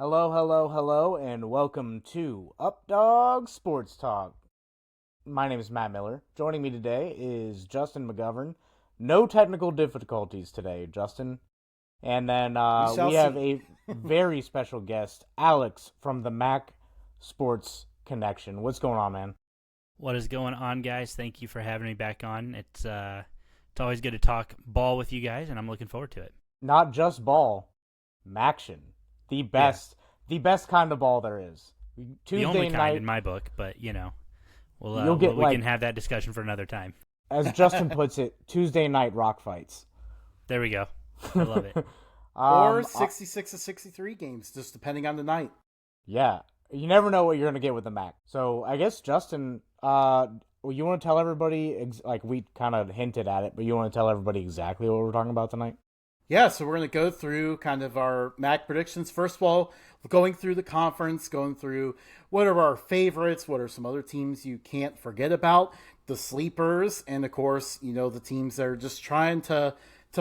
Hello, hello, hello, and welcome to Updog Sports Talk. My name is Matt Miller. Joining me today is Justin McGovern. No technical difficulties today, Justin. And then We shall we have see. a very special guest, Alex from the Mac Sports Connection. What's going on, man? What is going on, guys? Thank you for having me back on. It's always good to talk ball with you guys, and I'm looking forward to it. Not just ball, MACtion. The best kind of ball there is. The only kind night, in my book, but we like, can have that discussion for another time. as Justin puts it, Tuesday night rock fights. There we go. I love it. Or 66 to 63 games, just depending on the night. Yeah, you never know what you're gonna get with the Mac. So I guess Justin, you want to tell everybody like we kind of hinted at it, but you want to tell everybody exactly what we're talking about tonight? Yeah, so we're going to go through kind of our MAC predictions. First of all, going through the conference, going through what are our favorites, what are some other teams you can't forget about, the sleepers, and of course, the teams that are just trying to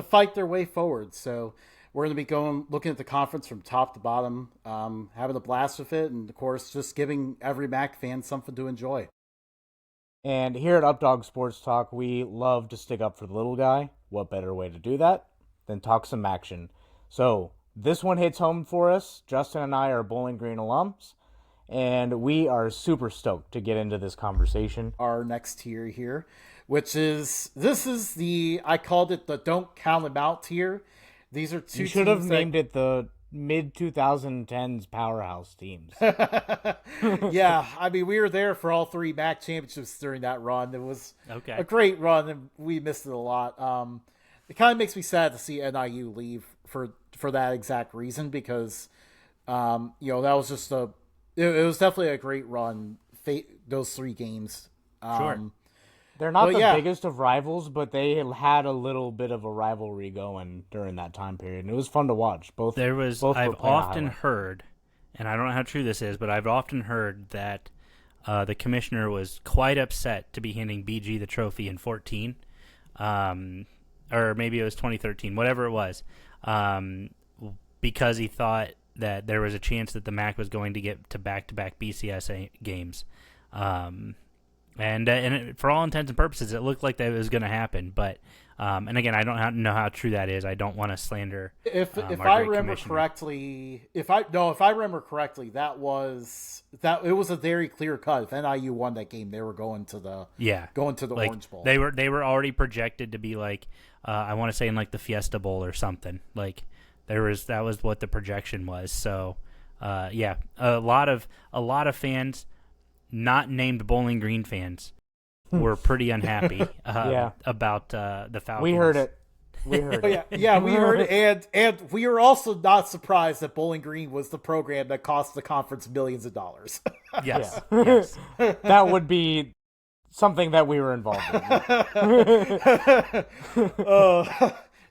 fight their way forward. So we're going to be looking at the conference from top to bottom, having a blast with it, and of course, just giving every MAC fan something to enjoy. And here at Updog Sports Talk, we love to stick up for the little guy. What better way to do that than talk some action? So this one hits home for us. Justin and I are Bowling Green alums, and we are super stoked to get into this conversation. Our next tier here, which is I called it the don't count them out tier. These are two. You should have named it the mid 2010s powerhouse teams. Yeah, I mean, we were there for all three MAC championships during that run. It was Okay. a great run, and we missed it a lot. It kind of makes me sad to see NIU leave for that exact reason because, that was just it was definitely a great run. Those three games. Sure. They're not the biggest of rivals, but they had a little bit of a rivalry going during that time period, and it was fun to watch. I've often heard, and I don't know how true this is, but I've often heard that the commissioner was quite upset to be handing BG the trophy in 14. Or maybe it was 2013, whatever it was, because he thought that there was a chance that the MAC was going to get to back-to-back BCS games. For all intents and purposes, it looked like that was going to happen. But, and again, I don't know how true that is. I don't want to slander. If I remember correctly, if I remember correctly, it was a very clear cut. If NIU won that game, they were going to the Orange Bowl. They were already projected to be like, I want to say in like the Fiesta Bowl or something. Like that was what the projection was. So, a lot of fans, not named Bowling Green fans, were pretty unhappy about the Falcons. We heard it. We heard it. We heard it, and we were also not surprised that Bowling Green was the program that cost the conference millions of dollars. Yes, Yeah. yes. That would be something that we were involved in.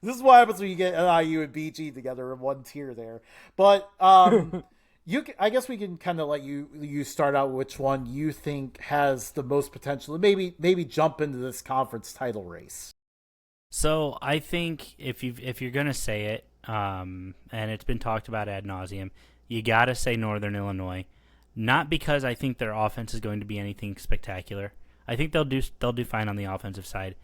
This is what happens when you get NIU and BG together in one tier there. But I guess we can kind of let you start out which one you think has the most potential to maybe jump into this conference title race. So I think if you're gonna say it, and it's been talked about ad nauseum, you gotta say Northern Illinois. Not because I think their offense is going to be anything spectacular. I think they'll do fine on the offensive side.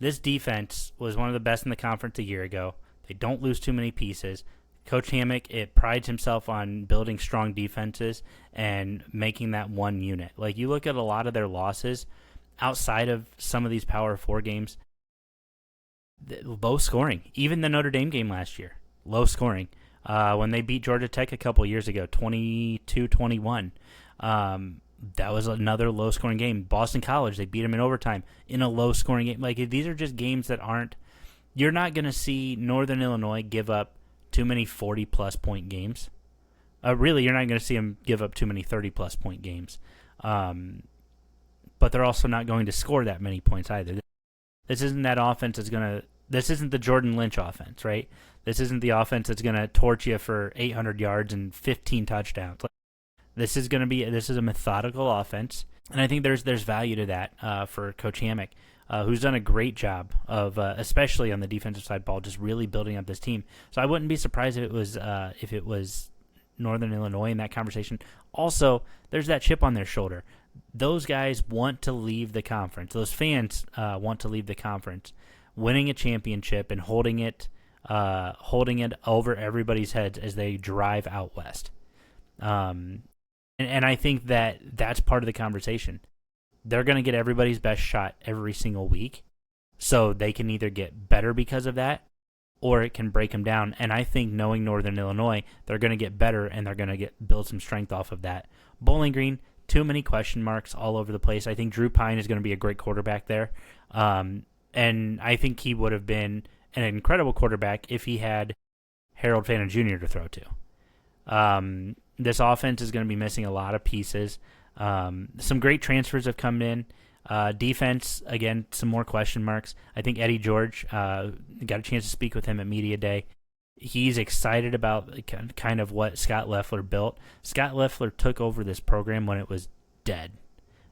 This defense was one of the best in the conference a year ago. They don't lose too many pieces. Coach Hammock, it prides himself on building strong defenses and making that one unit. Like, you look at a lot of their losses outside of some of these Power 4 games, low scoring. Even the Notre Dame game last year, low scoring. When they beat Georgia Tech a couple years ago, 22-21, that was another low-scoring game. Boston College, they beat them in overtime in a low-scoring game. Like, these are just games that aren't – you're not going to see Northern Illinois give up too many 40-plus point games. Really, you're not going to see them give up too many 30-plus point games. But they're also not going to score that many points either. This isn't that offense that's going to – this isn't the Jordan Lynch offense, right? This isn't the offense that's going to torch you for 800 yards and 15 touchdowns. This is a methodical offense, and I think there's value to that for Coach Hammock, who's done a great job of, especially on the defensive side ball, just really building up this team. So I wouldn't be surprised if it was Northern Illinois in that conversation. Also, there's that chip on their shoulder. Those guys want to leave the conference. Those fans want to leave the conference. Winning a championship and holding it over everybody's heads as they drive out west. And I think that's part of the conversation. They're going to get everybody's best shot every single week, so they can either get better because of that, or it can break them down. And I think knowing Northern Illinois, they're going to get better, and they're going to build some strength off of that. Bowling Green, too many question marks all over the place. I think Drew Pine is going to be a great quarterback there. And I think he would have been an incredible quarterback if he had Harold Fannin Jr. to throw to. This offense is going to be missing a lot of pieces. Some great transfers have come in. Defense, again, some more question marks. I think Eddie George, got a chance to speak with him at Media Day. He's excited about kind of what Scott Loeffler built. Scott Loeffler took over this program when it was dead.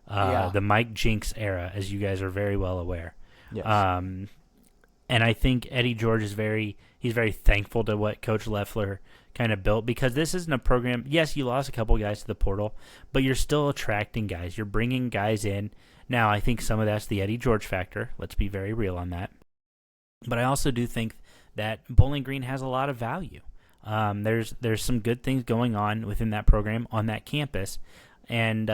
The Mike Jinks era, as you guys are very well aware. Yes. And I think Eddie George is very thankful to what Coach Loeffler kind of built, because this isn't a program. Yes, you lost a couple guys to the portal, but you're still attracting guys. You're bringing guys in. Now, I think some of that's the Eddie George factor. Let's be very real on that. But I also do think that Bowling Green has a lot of value. There's some good things going on within that program on that campus, and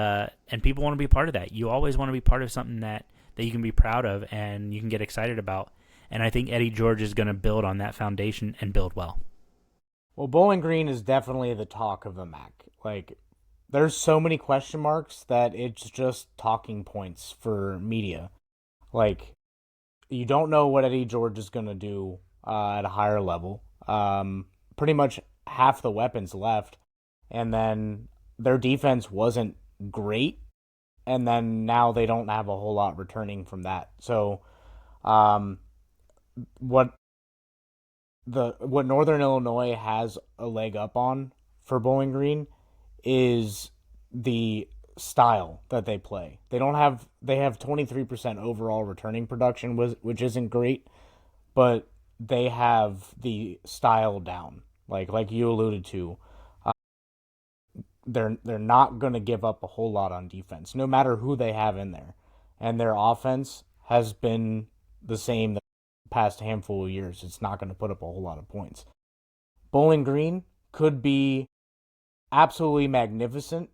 people want to be part of that. You always want to be part of something that you can be proud of and you can get excited about. And I think Eddie George is going to build on that foundation and build well. Well, Bowling Green is definitely the talk of the MAC. Like, there's so many question marks that it's just talking points for media. Like, you don't know what Eddie George is going to do at a higher level. Pretty much half the weapons left, and then their defense wasn't great, and then now they don't have a whole lot returning from that. So, what Northern Illinois has a leg up on for Bowling Green is the style that they play. They have 23% overall returning production, which isn't great, but they have the style down. Like you alluded to, they're not going to give up a whole lot on defense, no matter who they have in there. And their offense has been the same the past handful of years. It's not going to put up a whole lot of points. Bowling Green could be absolutely magnificent,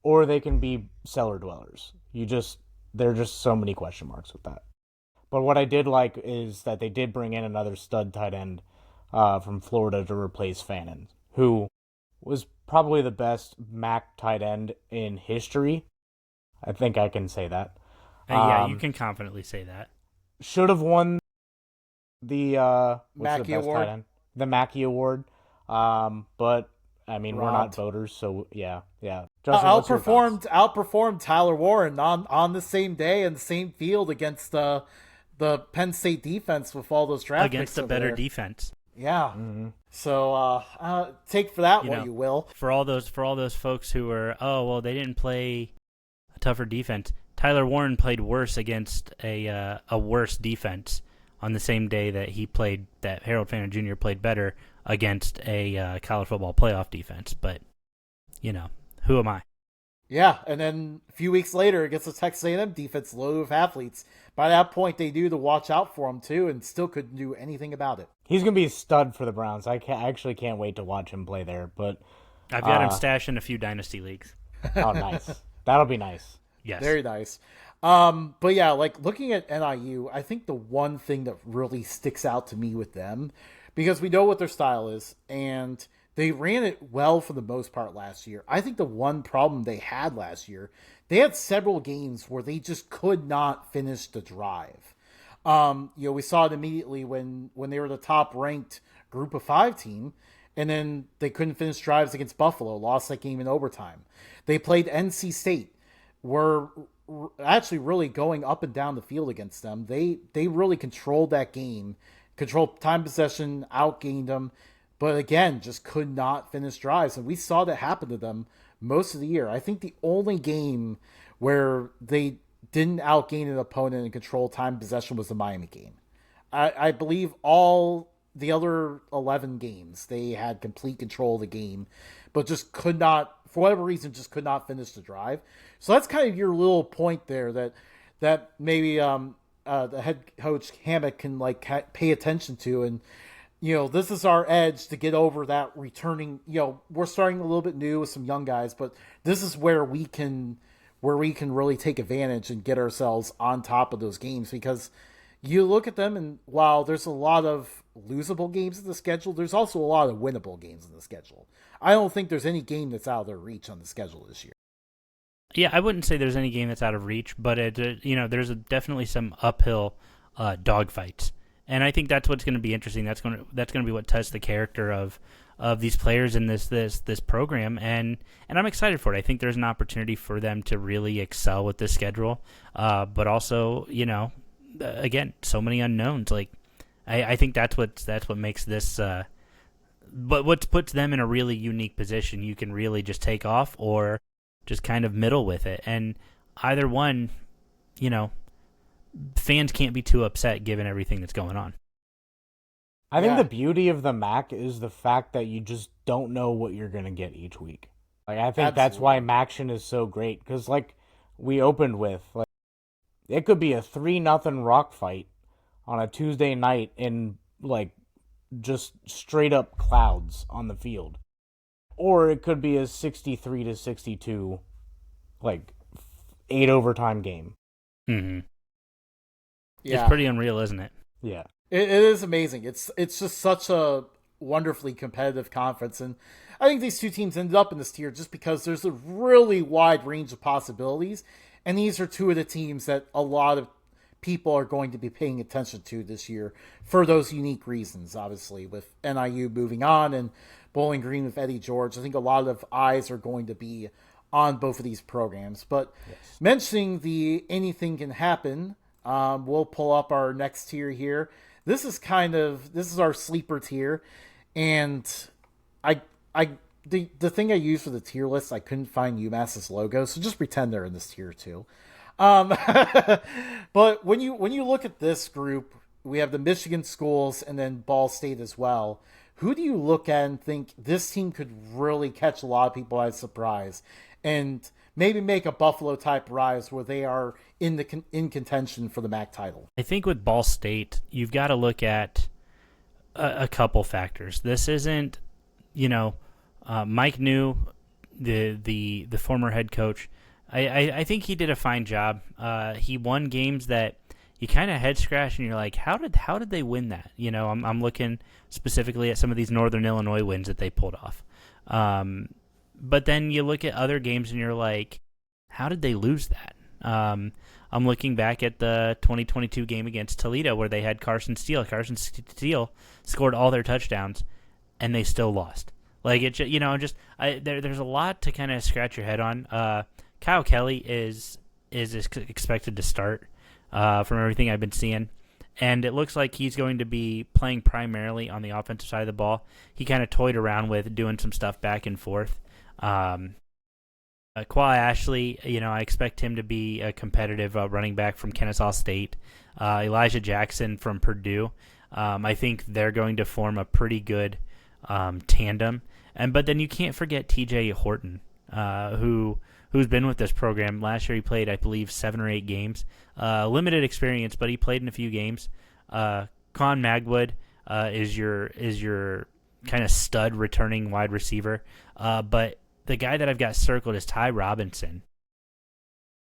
or they can be cellar dwellers. There are just so many question marks with that. But what I did like is that they did bring in another stud tight end from Florida to replace Fannin, who was probably the best MAC tight end in history. I think I can say that. Yeah, you can confidently say that. Should have won the Mackey Award. The Mackey Award. But I mean, we're not voters, so yeah. Justin, outperformed Tyler Warren on the same day and the same field against the Penn State defense with all those draft against picks a better there. defense. Yeah. Mm-hmm. So take for that what you will. For all those folks who were, they didn't play a tougher defense. Tyler Warren played worse against a worse defense on the same day that Harold Fannin Jr. played better against a college football playoff defense. But, who am I? Yeah, and then a few weeks later against the Texas A&M defense loaded with athletes. By that point, they knew to watch out for him, too, and still couldn't do anything about it. He's going to be a stud for the Browns. I actually can't wait to watch him play there. But I've got him stashed in a few dynasty leagues. Oh, nice. That'll be nice. Yes. Very nice. But yeah, like looking at NIU, I think the one thing that really sticks out to me with them, because we know what their style is, and they ran it well for the most part last year. I think the one problem they had last year, they had several games where they just could not finish the drive. We saw it immediately when they were the top-ranked Group of 5 team, and then they couldn't finish drives against Buffalo, lost that game in overtime. They played NC State, were actually really going up and down the field against them. They really controlled that game, controlled time possession, outgained them, but again, just could not finish drives. And we saw that happen to them most of the year. I think the only game where they didn't outgain an opponent and control time possession was the Miami game. I believe all the other 11 games, they had complete control of the game. but just could not, for whatever reason, just could not finish the drive. So that's kind of your little point there that maybe the head coach Hammock can like pay attention to. And this is our edge to get over that returning. We're starting a little bit new with some young guys, but this is where we can really take advantage and get ourselves on top of those games, because you look at them, and while there's a lot of losable games in the schedule, there's also a lot of winnable games in the schedule. I don't think there's any game that's out of their reach on the schedule this year. Yeah, I wouldn't say there's any game that's out of reach, but there's definitely some uphill dogfights, and I think that's what's going to be interesting. That's going to be what tests the character of these players in this program, and I'm excited for it. I think there's an opportunity for them to really excel with this schedule, but also again, so many unknowns. Like I think that's what makes this. But what puts them in a really unique position. You can really just take off or just kind of middle with it, and either one, fans can't be too upset given everything that's going on. I think the beauty of the MAC is the fact that you just don't know what you're going to get each week. Like, I think that's why MACtion is so great, because like we opened with, like, it could be a 3-0 rock fight on a Tuesday night in like just straight up clouds on the field, or it could be a 63-62 like 8 overtime game. Mm-hmm. Yeah. It's pretty unreal, isn't it? Yeah. It is amazing. It's just such a wonderfully competitive conference, and I think these two teams ended up in this tier just because there's a really wide range of possibilities, and these are two of the teams that a lot of people are going to be paying attention to this year for those unique reasons. Obviously, with NIU moving on and Bowling Green with Eddie George, I think a lot of eyes are going to be on both of these programs. But mentioning the anything can happen, we'll pull up our next tier here. This is our sleeper tier, and the thing I used for the tier list, I couldn't find UMass's logo, so just pretend they're in this tier too. But when you look at this group, we have the Michigan schools and then Ball State as well. Who do you look at and think this team could really catch a lot of people by surprise and maybe make a Buffalo type rise where they are in contention for the MAC title? I think with Ball State, you've got to look at a couple factors. This isn't, Mike New, the former head coach. I think he did a fine job. He won games that you kind of head scratch and you're like, how did they win that? I'm looking specifically at some of these Northern Illinois wins that they pulled off. But then you look at other games and you're like, how did they lose that? I'm looking back at the 2022 game against Toledo where they had Carson Steele. Carson Steele scored all their touchdowns, and they still lost. Like there's a lot to kind of scratch your head on. Kyle Kelly is expected to start from everything I've been seeing, and it looks like he's going to be playing primarily on the offensive side of the ball. He kind of toyed around with doing some stuff back and forth. Qua Ashley, I expect him to be a competitive running back from Kennesaw State. Elijah Jackson from Purdue. I think they're going to form a pretty good tandem. But then you can't forget TJ Horton, who's been with this program. Last year he played, I believe, 7 or 8 games. Limited experience, but he played in a few games. Con Magwood is your kind of stud returning wide receiver. But the guy that I've got circled is Ty Robinson,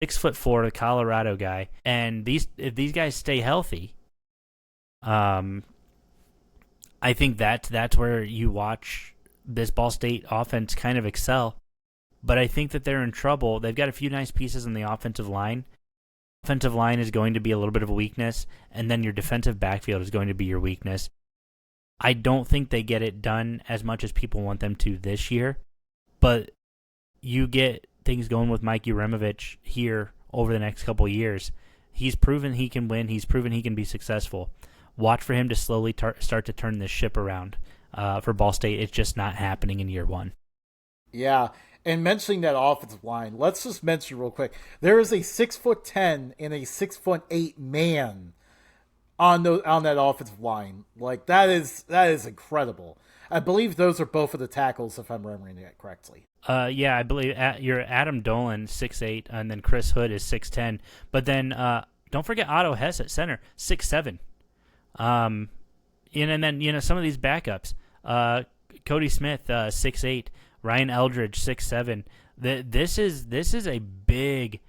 6'4", the Colorado guy. And if these guys stay healthy, I think that's where you watch this Ball State offense kind of excel. But I think that they're in trouble. They've got a few nice pieces in the offensive line. Offensive line is going to be a little bit of a weakness, and then your defensive backfield is going to be your weakness. I don't think they get it done as much as people want them to this year, but you get things going with Mike Uremovich here over the next couple of years. He's proven he can win. He's proven he can be successful. Watch for him to slowly start to turn this ship around for Ball State. It's just not happening in year one. Yeah, and mentioning that offensive line, let's just mention real quick. There is a 6'10" and a 6'8" man on that offensive line. Like that is incredible. I believe those are both of the tackles, if I'm remembering it correctly. Yeah, I believe you're Adam Dolan 6'8", and then Chris Hood is 6'10". But then don't forget Otto Hess at center, 6'7". And then some of these backups, Cody Smith 6'8", Ryan Eldridge 6'7". This is a big,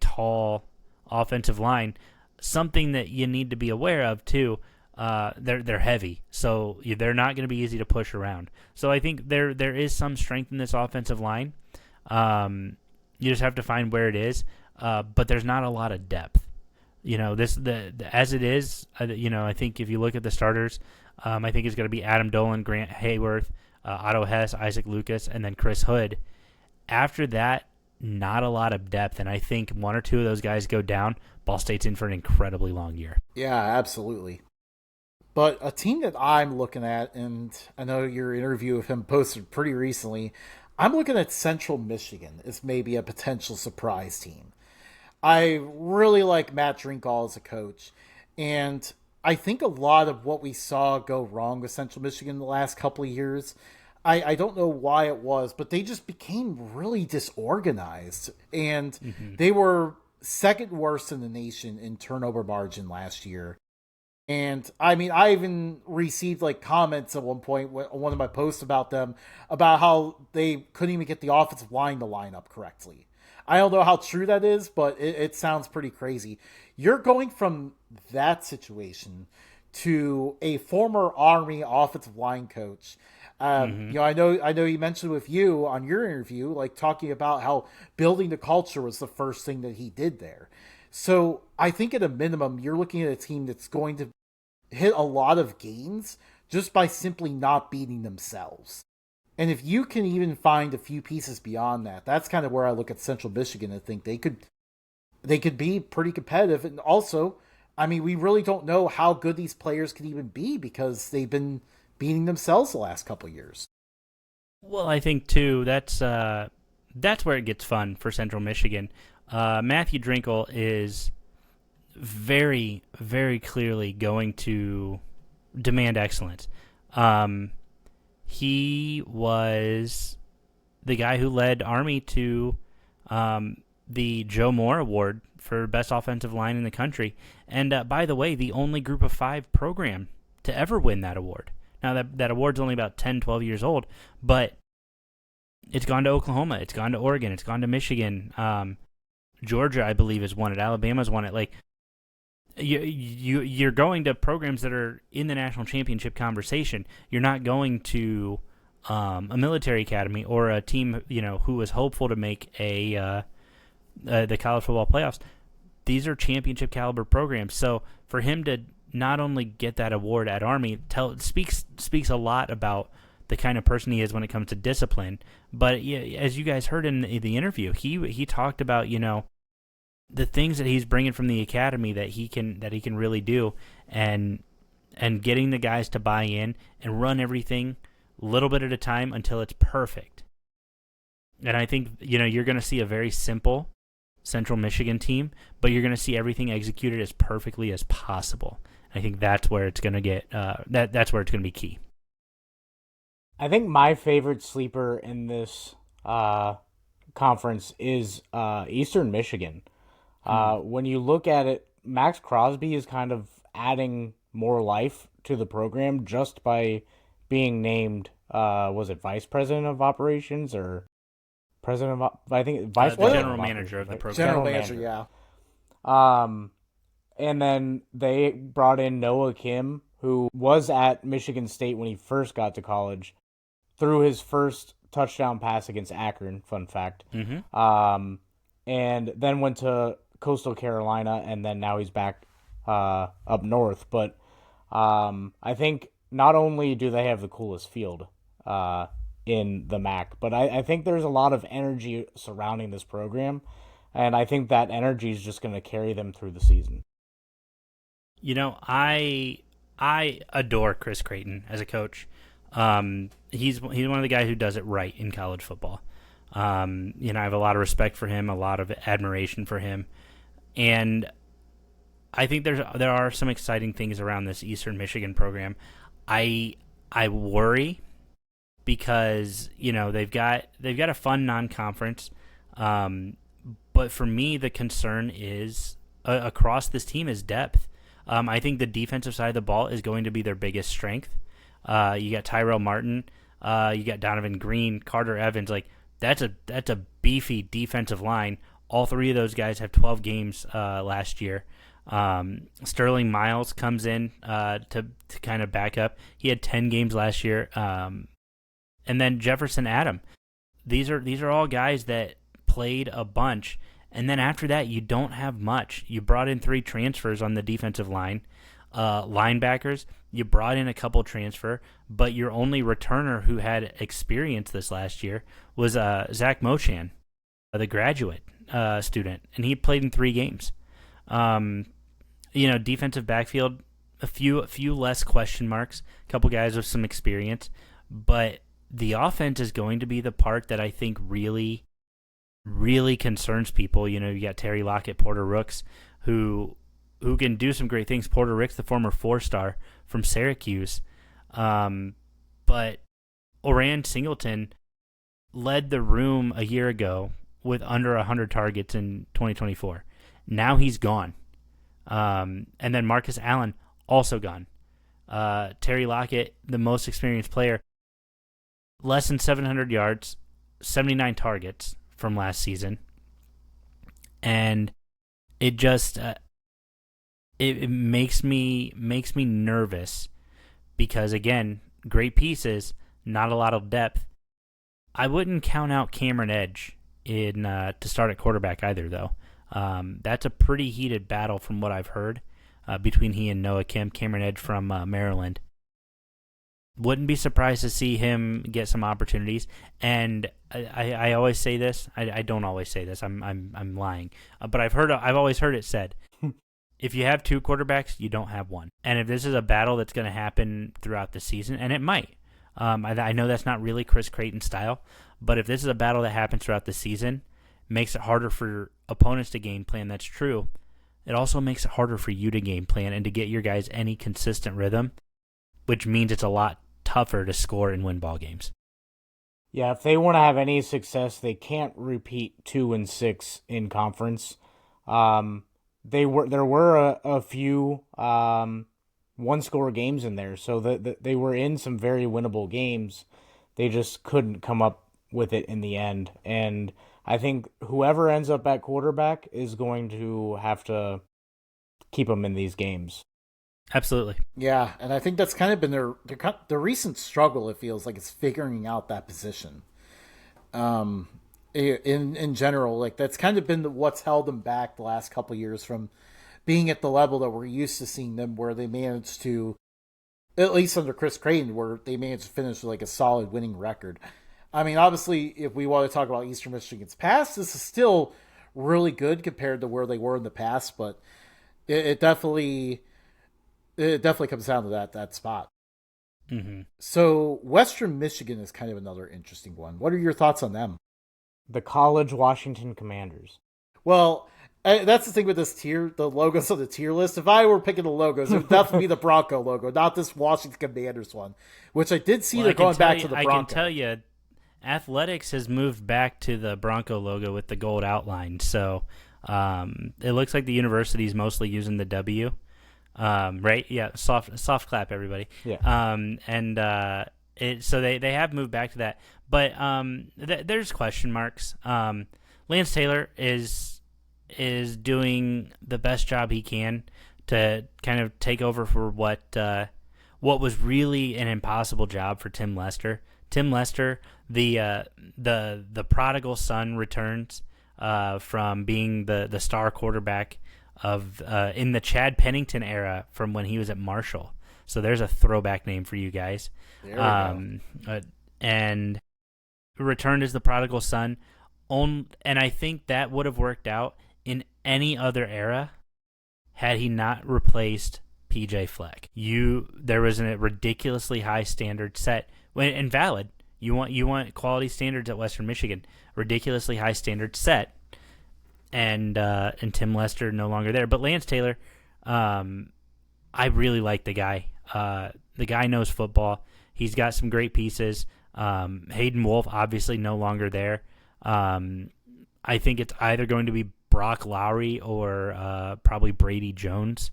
tall offensive line. Something that you need to be aware of too. They're heavy, so they're not going to be easy to push around. So I think there is some strength in this offensive line. You just have to find where it is, but there's not a lot of depth. As it is. I think if you look at the starters, I think it's going to be Adam Dolan, Grant Hayworth, Otto Hess, Isaac Lucas, and then Chris Hood. After that, not a lot of depth, and I think one or two of those guys go down. Ball State's in for an incredibly long year. Yeah, absolutely. But a team that I'm looking at, and I know your interview of him posted pretty recently, I'm looking at Central Michigan as maybe a potential surprise team. I really like Matt Drinkall as a coach, and I think a lot of what we saw go wrong with Central Michigan the last couple of years, I don't know why it was, but they just became really disorganized, and they were second worst in the nation in turnover margin last year. And I mean, I even received like comments at one point on one of my posts about them, about how they couldn't even get the offensive line to line up correctly. I don't know how true that is, but it sounds pretty crazy. You're going from that situation to a former Army offensive line coach. I know you mentioned with you on your interview, like talking about how building the culture was the first thing that he did there. So I think at a minimum, you're looking at a team that's going to hit a lot of gains just by simply not beating themselves. And if you can even find a few pieces beyond that, that's kind of where I look at Central Michigan and think they could be pretty competitive. And also, I mean, we really don't know how good these players can even be because they've been beating themselves the last couple of years. Well, I think too that's where it gets fun for Central Michigan. Matthew Drinkell is very, very clearly going to demand excellence. He was the guy who led Army to the Joe Moore Award for Best Offensive Line in the country. And by the way, the only Group of 5 program to ever win that award. Now, that award's only about 10, 12 years old, but it's gone to Oklahoma, it's gone to Oregon, it's gone to Michigan. Georgia, I believe, has won it. Alabama's won it. Like, you're going to programs that are in the national championship conversation. You're not going to a military academy or a team, who was hopeful to make the college football playoffs. These are championship caliber programs. So for him to not only get that award at Army speaks a lot about the kind of person he is when it comes to discipline. But as you guys heard in the interview, he talked about the things that he's bringing from the academy that he can really do, and getting the guys to buy in and run everything a little bit at a time until it's perfect. And I think you're going to see a very simple Central Michigan team, but you're going to see everything executed as perfectly as possible. I think that's where it's going to get that's where it's going to be key. I think my favorite sleeper in this conference is Eastern Michigan. When you look at it, Max Crosby is kind of adding more life to the program just by being named, was it vice president of operations or president of, I think vice the president general manager of the program. General manager, yeah. And then they brought in Noah Kim, who was at Michigan State when he first got to college, threw his first touchdown pass against Akron, fun fact. And then went to Coastal Carolina, and then now he's back up north. But I think not only do they have the coolest field in the MAC, but I think there's a lot of energy surrounding this program, and I think that energy is just going to carry them through the season. I adore Chris Creighton as a coach. He's one of the guys who does it right in college football. I have a lot of respect for him, a lot of admiration for him, and I think there are some exciting things around this Eastern Michigan program. I I worry because they've got a fun non-conference, but for me the concern is across this team is depth. I think the defensive side of the ball is going to be their biggest strength. You got Tyrell Martin, you got Donovan Green, Carter Evans. Like that's a beefy defensive line. All three of those guys have 12 games last year. Sterling Miles comes in to kind of back up. He had 10 games last year. And then Jefferson Adam. These are all guys that played a bunch. And then after that, you don't have much. You brought in 3 transfers on the defensive line. Linebackers, you brought in a couple transfer, but your only returner who had experience this last year was Zach Mochan, the graduate student, and he played in 3 games. Defensive backfield, a few less question marks, a couple guys with some experience, but the offense is going to be the part that I think really, really concerns people. You got Terry Lockett, Porter Rooks, who can do some great things. Porter Rooks, the former 4-star from Syracuse, but Oran Singleton led the room a year ago with under 100 targets in 2024. Now he's gone. And then Marcus Allen, also gone. Terry Lockett, the most experienced player, less than 700 yards, 79 targets from last season. And it just it makes me nervous because, again, great pieces, not a lot of depth. I wouldn't count out Cameron Edge to start at quarterback either, though. That's a pretty heated battle from what I've heard between he and Noah Kim. Cameron Edge from Maryland. Wouldn't be surprised to see him get some opportunities. And I always say this. I don't always say this. I'm lying. But I've always heard it said, if you have 2 quarterbacks, you don't have one. And if this is a battle that's going to happen throughout the season, and it might. I know that's not really Chris Creighton style, but if this is a battle that happens throughout the season, makes it harder for opponents to game plan. That's true. It also makes it harder for you to game plan and to get your guys any consistent rhythm, which means it's a lot tougher to score and win ball games. Yeah, if they want to have any success, they can't repeat 2-6 in conference. There were a few one-score games in there, so they were in some very winnable games. They just couldn't come up with it in the end, and I think whoever ends up at quarterback is going to have to keep them in these games. Absolutely. Yeah, and I think that's kind of been their recent struggle. It feels like it's figuring out that position. In general, like that's kind of been what's held them back the last couple of years from being at the level that we're used to seeing them, where they managed to, at least under Chris Creighton, where they managed to finish with like a solid winning record. I mean, obviously, if we want to talk about Eastern Michigan's past, this is still really good compared to where they were in the past, but it definitely comes down to that spot. Mm-hmm. So Western Michigan is kind of another interesting one. What are your thoughts on them? The College Washington Commanders. Well, that's the thing with this tier, the logos of the tier list. If I were picking the logos, it would definitely be the Bronco logo, not this Washington Commanders one, which I did see they're going back to the Bronco. I can tell you, athletics has moved back to the Bronco logo with the gold outline. So it looks like the university's mostly using the W. Right? Yeah, soft clap, everybody. Yeah. So they have moved back to that. But there's question marks. Lance Taylor is doing the best job he can to kind of take over for what was really an impossible job for Tim Lester. Tim Lester, the prodigal son, returns from being the star quarterback of in the Chad Pennington era from when he was at Marshall. So there's a throwback name for you guys. There we go. And returned as the prodigal son. And I think that would have worked out in any other era had he not replaced PJ Fleck. There was a ridiculously high standard set, and valid. You want quality standards at Western Michigan. Ridiculously high standard set, and Tim Lester no longer there. But Lance Taylor, I really like the guy. The guy knows football. He's got some great pieces. Hayden Wolf, obviously no longer there. I think it's either going to be Brock Lowry or probably Brady Jones.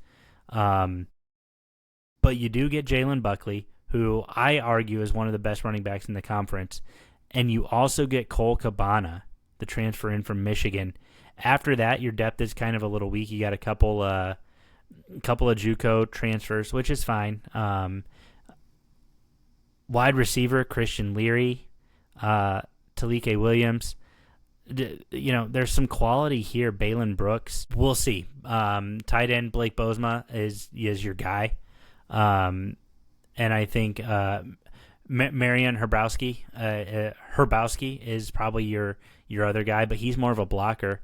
But you do get Jalen Buckley, who I argue is one of the best running backs in the conference. And you also get Cole Cabana, the transfer in from Michigan. After that, your depth is kind of a little weak. You got a couple of JUCO transfers, which is fine. Wide receiver Christian Leary, Talike Williams. There's some quality here. Balin Brooks. We'll see. Tight end Blake Bozma is your guy. And I think Marion Herbowski is probably your other guy, but he's more of a blocker.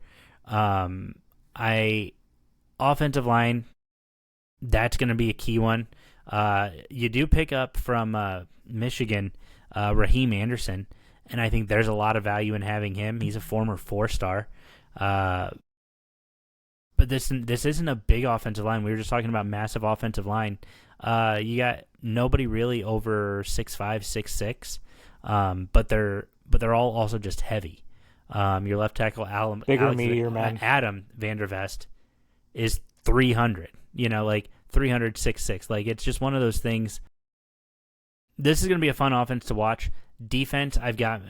Offensive line, that's going to be a key one. You do pick up from Michigan, Raheem Anderson, and I think there's a lot of value in having him. He's a former 4-star. But this isn't a big offensive line. We were just talking about massive offensive line. You got nobody really over 6'5", 6'6", but they're all also just heavy. Your left tackle Adam Vandervest is 300. 300, 6'6". Like, it's just one of those things. This is going to be a fun offense to watch. Defense, I've got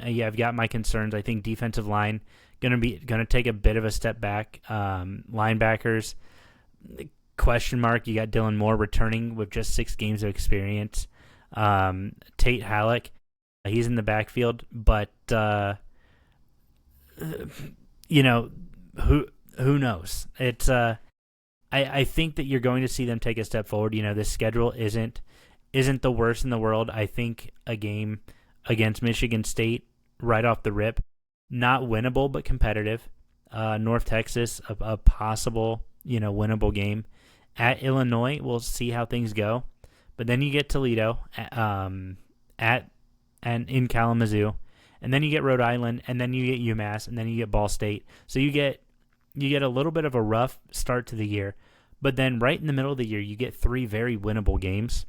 my concerns. I think defensive line going to take a bit of a step back. Linebackers, question mark. You got Dylan Moore returning with just 6 games of experience. Tate Halleck, he's in the backfield, but who knows? It's I think that you're going to see them take a step forward. This schedule isn't the worst in the world. I think a game against Michigan State right off the rip, not winnable but competitive. North Texas, a possible winnable game. At Illinois, we'll see how things go. But then you get Toledo and in Kalamazoo, and then you get Rhode Island, and then you get UMass, and then you get Ball State. So you get a little bit of a rough start to the year, but then right in the middle of the year, you get 3 very winnable games,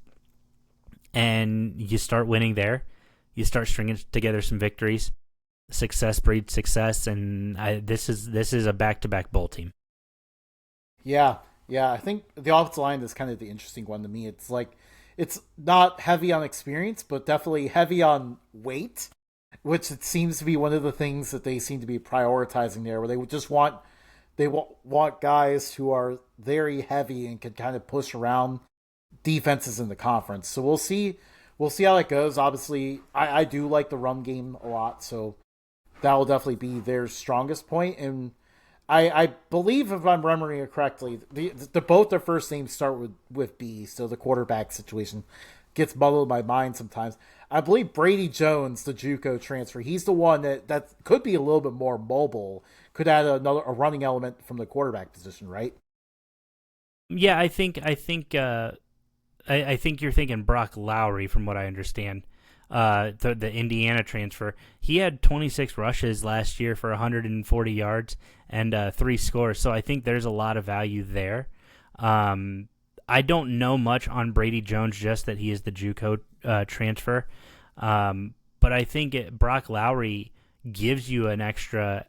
and you start winning there. You start stringing together some victories. Success breeds success, and this is a back-to-back bowl team. Yeah. I think the offensive line is kind of the interesting one to me. It's like it's not heavy on experience, but definitely heavy on weight, which it seems to be one of the things that they seem to be prioritizing there, where they would just want guys who are very heavy and can kind of push around defenses in the conference. So we'll see how it goes. Obviously, I do like the run game a lot, so that will definitely be their strongest point. And I believe, if I'm remembering it correctly, both their first names start with B, so the quarterback situation gets muddled in my mind sometimes. I believe Brady Jones, the JUCO transfer, he's the one that could be a little bit more mobile, could add a running element from the quarterback position, right? Yeah, I think you're thinking Brock Lowry, from what I understand. The Indiana transfer. He had 26 rushes last year for 140 yards and 3 scores, so I think there's a lot of value there. I don't know much on Brady Jones, just that he is the JUCO transfer. But I think Brock Lowry gives you an extra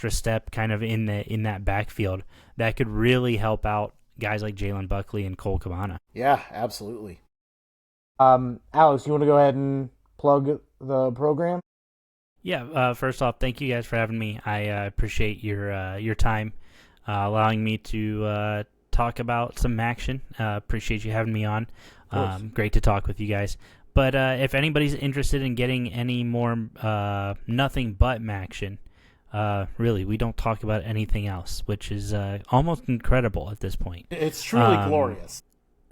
step kind of in that backfield that could really help out guys like Jalen Buckley and Cole Cabana. Yeah, absolutely. Alex, you want to go ahead and plug the program? Yeah, first off, thank you guys for having me. I appreciate your time, allowing me to talk about some MACtion. Appreciate you having me on. Great to talk with you guys. But if anybody's interested in getting any more nothing but MACtion, really, we don't talk about anything else, which is almost incredible at this point. It's truly glorious.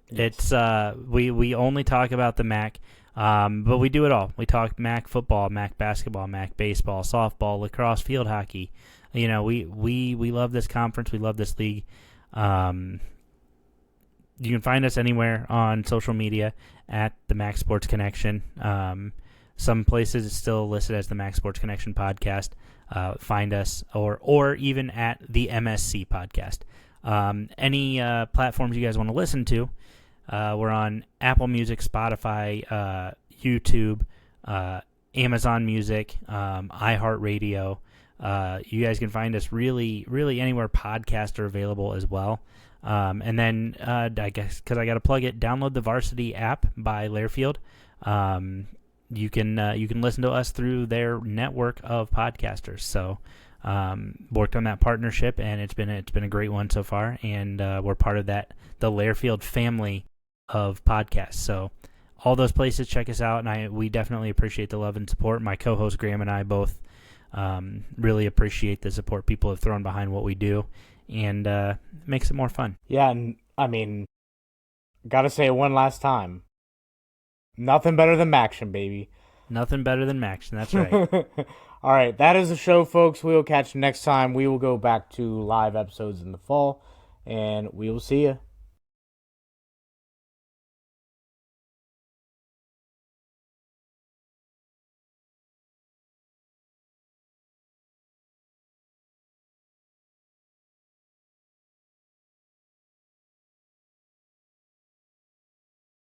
It's we only talk about the MAC, but we do it all. We talk MAC football, MAC basketball, MAC baseball, softball, lacrosse, field hockey. We love this conference. We love this league. You can find us anywhere on social media at the MAC Sports Connection. Some places it's still listed as the MAC Sports Connection podcast. Find us, or even at the MSC podcast. Any platforms you guys want to listen to, we're on Apple Music, Spotify, YouTube, Amazon Music, iHeartRadio. You guys can find us really anywhere podcasts are available as well. And then I guess because I got to plug it, download the Varsity app by Lairfield. You can listen to us through their network of podcasters. So worked on that partnership, and it's been a great one so far. And we're part of the Lairfield family of podcasts. So all those places, check us out, and we definitely appreciate the love and support. My co-host Graham and I both really appreciate the support people have thrown behind what we do, and makes it more fun. Yeah, and I mean, gotta say it one last time. Nothing better than MACtion, baby. Nothing better than MACtion, that's right. All right, that is the show, folks. We will catch you next time. We will go back to live episodes in the fall, and we will see you.